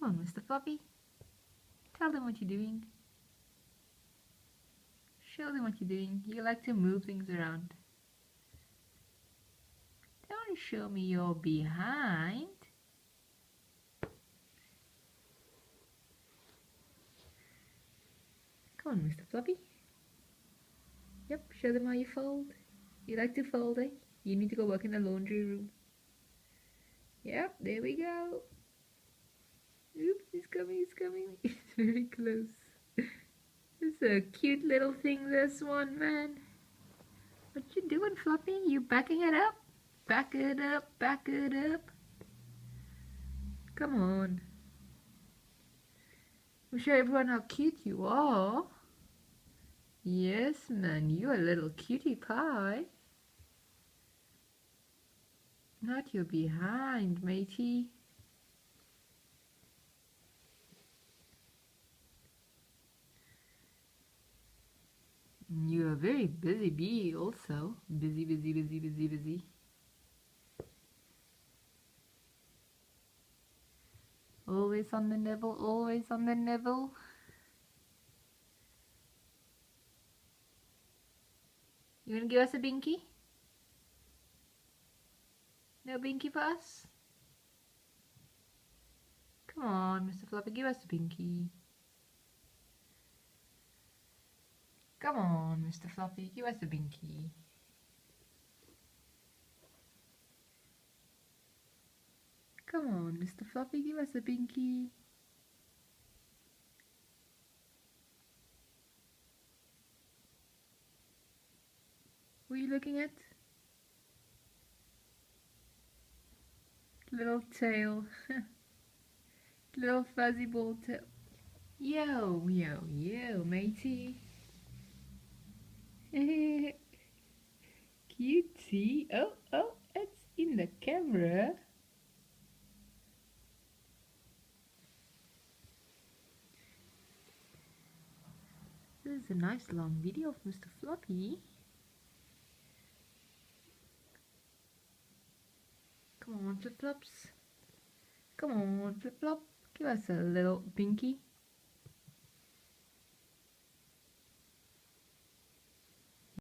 Come on, Mr. Floppy. Tell them what you're doing. Show them what you're doing. You like to move things around. Don't show me your behind. Come on, Mr. Floppy. Yep, show them how you fold. You like to fold, eh? You need to go work in the laundry room. Yep, there we go. Oops, he's coming, he's coming. It's very close. It's a cute little thing, this one, man. What you doing, Floppy? You backing it up? Back it up, back it up. Come on. We'll show everyone how cute you are. Yes, man, you're a little cutie pie. Not your behind, matey. You're a very busy bee also. Busy, busy, busy, busy, busy. Always on the nibble, always on the nibble. You gonna give us a binky? No binky for us? Come on, Mr. Floppy, give us a binky. Come on, Mr. Floppy, give us a binky. Come on, Mr. Floppy, give us a binky. What are you looking at? Little tail. Little fuzzy ball tail. Yo, yo, yo, matey. Cutie. Oh, oh, it's in the camera. This is a nice long video of Mr. Floppy. Come on, flip-flops. Come on, flip-flop. Give us a little binky.